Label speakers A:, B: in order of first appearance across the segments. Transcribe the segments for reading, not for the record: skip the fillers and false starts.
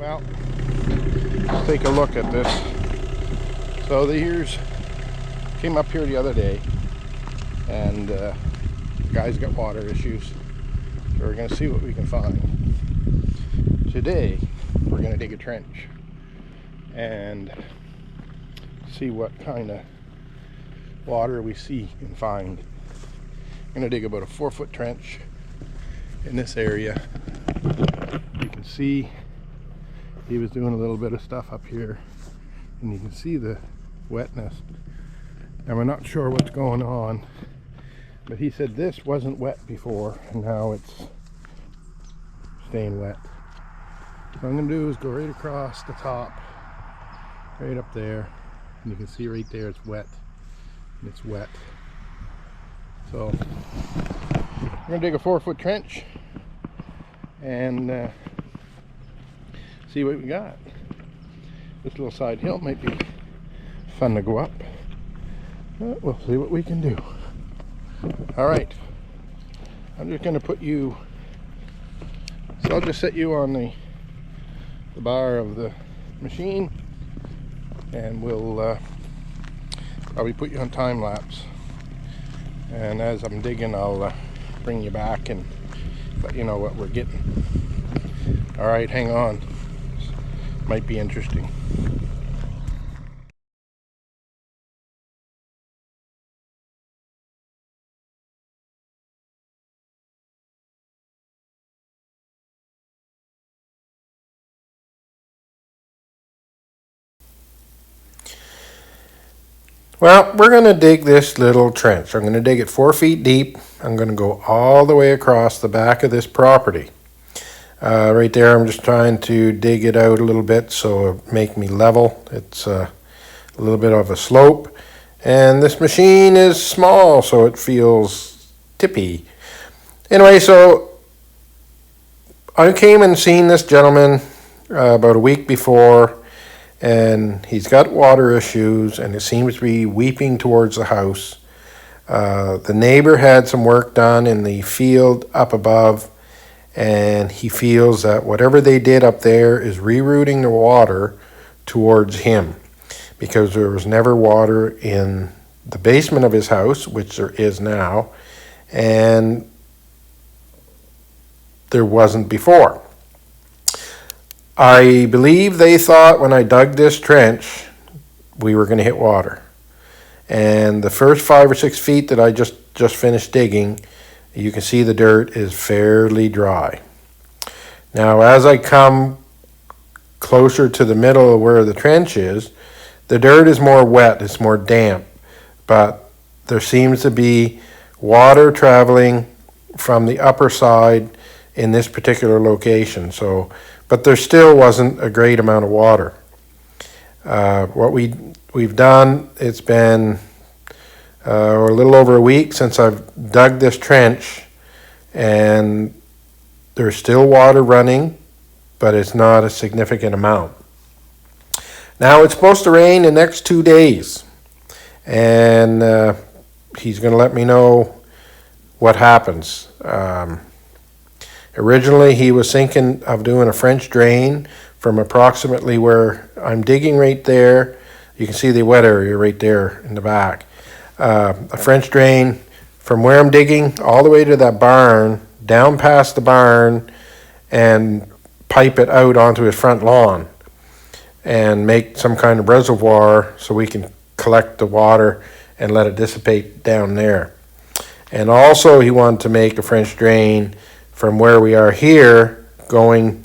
A: Well, let's take a look at this. So the ears came up here the other day, and the guy's got water issues. So we're going to see what we can find. Today, we're going to dig a trench and see what kind of water we see and find. I'm going to dig about a 4-foot trench in this area. You can see he was doing a little bit of stuff up here, and you can see the wetness, and we're not sure what's going on, but he said this wasn't wet before and now it's staying wet. What I'm going to do is go right across the top, right up there, and you can see right there it's wet, and it's wet. So we're going to dig a 4-foot trench and see what we got. This little side hill might be fun to go up. We'll see what we can do. All right, I'm just going to put you, so I'll just set you on the bar of the machine, and we'll probably put you on time lapse, and as I'm digging I'll bring you back and let you know what we're getting. All right, hang on, this might be interesting. Well, we're going to dig this little trench. I'm going to dig it 4 feet deep. I'm going to go all the way across the back of this property. Right there, I'm just trying to dig it out a little bit so it make me level. It's a little bit of a slope. And this machine is small, so it feels tippy. Anyway, so I came and seen this gentleman about a week before, and he's got water issues, and it seems to be weeping towards the house. The neighbor had some work done in the field up above, and he feels that whatever they did up there is rerouting the water towards him, because there was never water in the basement of his house, which there is now, and there wasn't before. I believe they thought when I dug this trench we were going to hit water. And the first 5 or 6 feet that I just finished digging, you can see the dirt is fairly dry. Now as I come closer to the middle of where the trench is, the dirt is more wet, it's more damp, but there seems to be water traveling from the upper side in this particular location. But there still wasn't a great amount of water. What we've done, it's been a little over a week since I've dug this trench, and there's still water running, but it's not a significant amount. Now it's supposed to rain the next 2 days, and he's going to let me know what happens. Originally, he was thinking of doing a French drain from approximately where I'm digging right there. You can see the wet area right there in the back. A French drain from where I'm digging all the way to that barn, down past the barn, and pipe it out onto his front lawn and make some kind of reservoir so we can collect the water and let it dissipate down there. And also he wanted to make a French drain from where we are here, going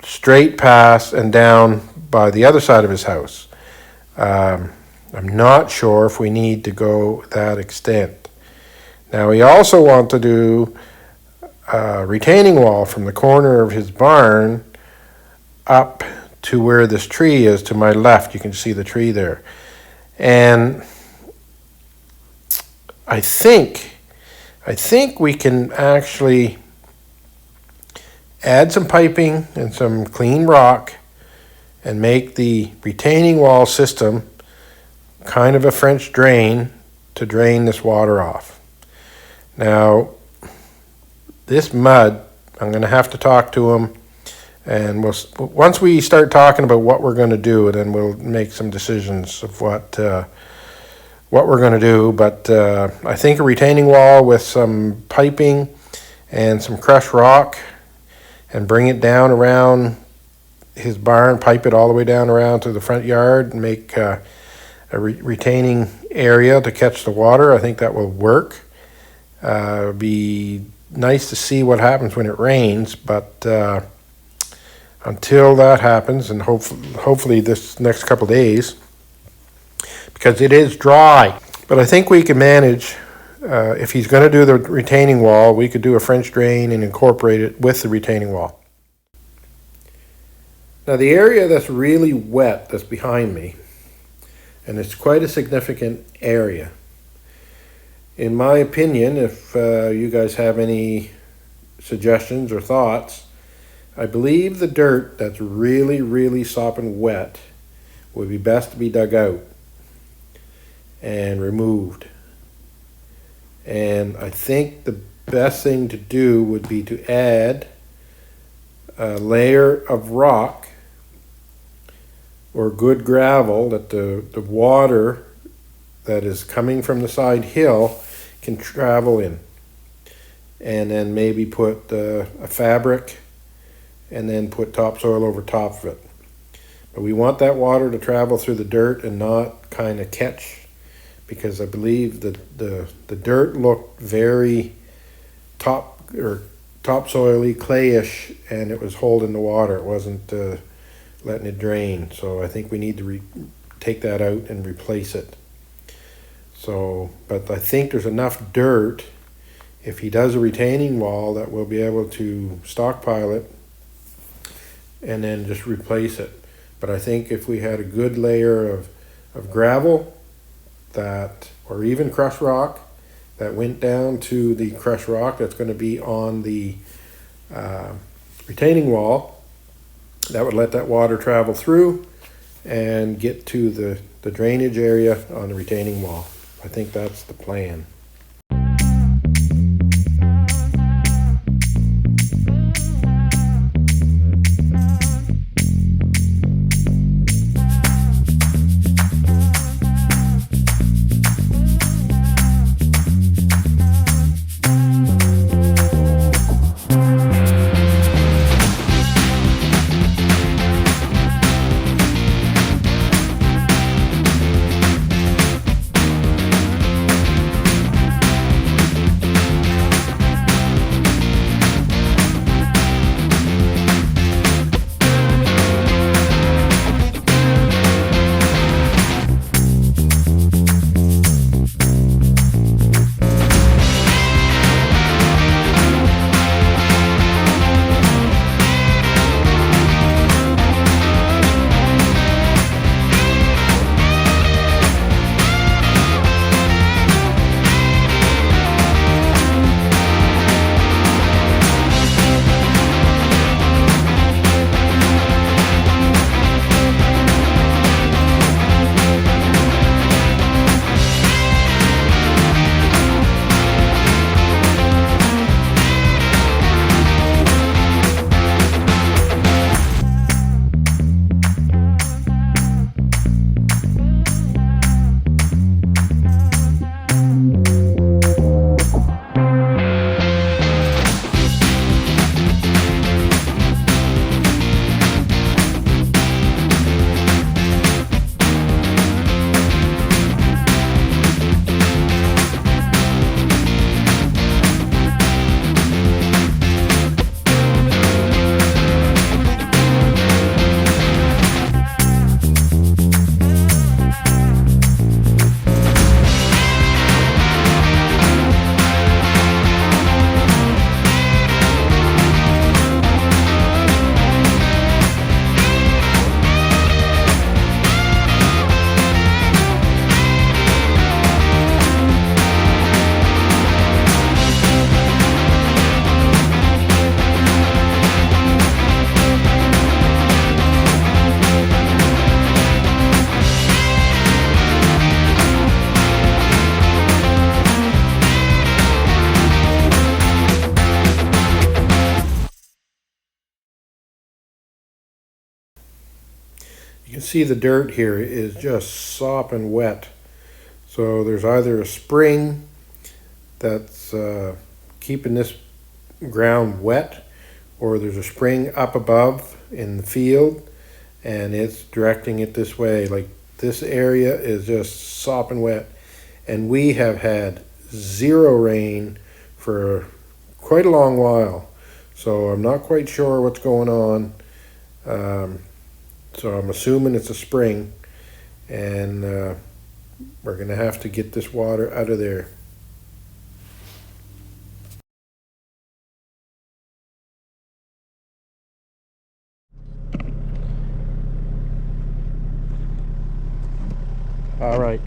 A: straight past and down by the other side of his house. I'm not sure if we need to go that extent. Now he also wants to do a retaining wall from the corner of his barn up to where this tree is to my left. You can see the tree there. And I think we can actually add some piping and some clean rock and make the retaining wall system kind of a French drain to drain this water off. Now, this mud, I'm going to have to talk to him And once we start talking about what we're going to do, then we'll make some decisions of what we're going to do. But I think a retaining wall with some piping and some crushed rock, and bring it down around his barn, pipe it all the way down around to the front yard, and make a retaining area to catch the water. I think that will work. It'd be nice to see what happens when it rains, but until that happens, and hopefully this next couple days, because it is dry. But I think we can manage. If he's going to do the retaining wall, we could do a French drain and incorporate it with the retaining wall. Now the area that's really wet, that's behind me, and it's quite a significant area. In my opinion, if you guys have any suggestions or thoughts, I believe the dirt that's really, really sopping wet would be best to be dug out and removed. And I think the best thing to do would be to add a layer of rock or good gravel that the water that is coming from the side hill can travel in. And then maybe put a fabric and then put topsoil over top of it. But we want that water to travel through the dirt and not kind of catch, because I believe that the dirt looked very topsoily, clayish, and it was holding the water. It wasn't letting it drain. So I think we need to take that out and replace it. So, but I think there's enough dirt, if he does a retaining wall, that we'll be able to stockpile it and then just replace it. But I think if we had a good layer of gravel, that, or even crushed rock, that went down to the crushed rock that's going to be on the retaining wall, that would let that water travel through and get to the drainage area on the retaining wall. I think that's the plan. You can see the dirt here is just sopping wet. So there's either a spring that's keeping this ground wet, or there's a spring up above in the field and it's directing it this way. Like, this area is just sopping wet, and we have had zero rain for quite a long while. So I'm not quite sure what's going on. So I'm assuming it's a spring, and we're gonna have to get this water out of there. All right,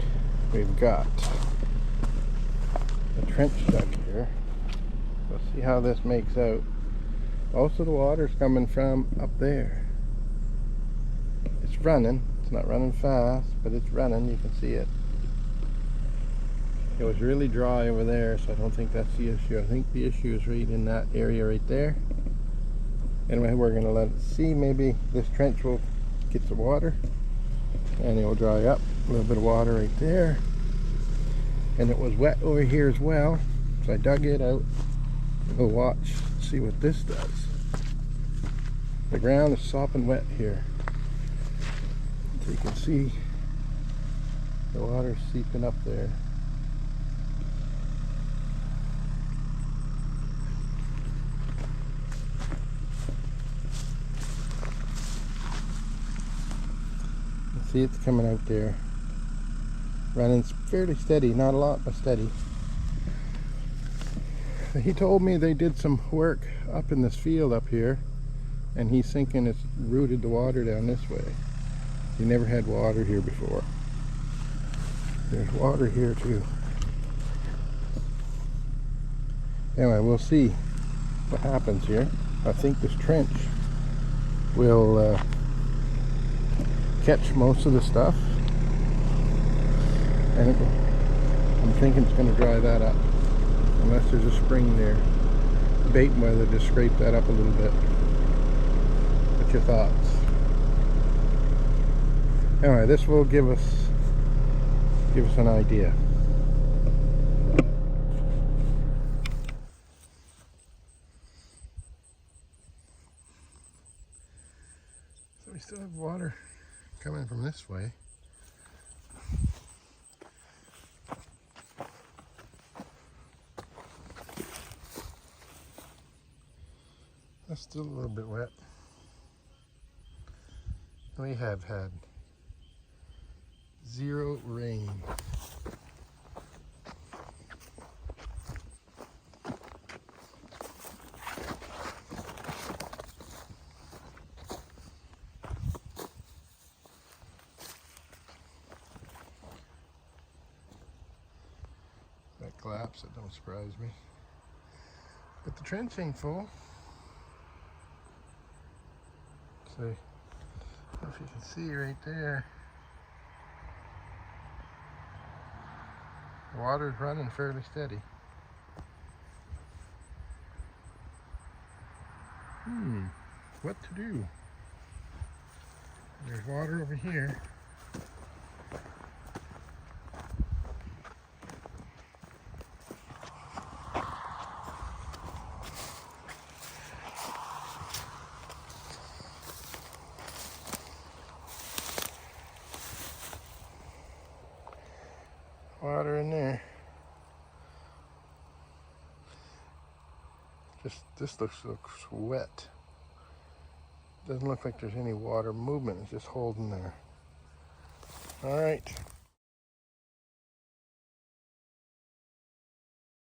A: we've got a trench dug here. Let's see how this makes out. Most of the water's coming from up there. It's running. It's not running fast, but it's running. You can see it. It was really dry over there, so I don't think that's the issue. I think the issue is right in that area right there. Anyway, we're going to let it see. Maybe this trench will get some water and it will dry up. A little bit of water right there. And it was wet over here as well, so I dug it out. We'll watch, see what this does. The ground is sopping wet here. So you can see the water seeping up there. See, it's coming out there. Running fairly steady, not a lot, but steady. He told me they did some work up in this field up here, and he's thinking it's routed the water down this way. He never had water here before. There's water here too. Anyway, we'll see what happens here. I think this trench will catch most of the stuff, and I'm thinking it's going to dry that up, unless there's a spring there. The bait weather just scraped that up a little bit. What's your thoughts? Anyway, this will give us an idea. So we still have water coming from this way. That's still a little bit wet. We have had zero rain. That collapse, that don't surprise me. But the trench ain't full. So, I don't know if you can see right there. The water's running fairly steady. What to do? There's water over here. Water in there. This looks wet. Doesn't look like there's any water movement. It's just holding there. All right.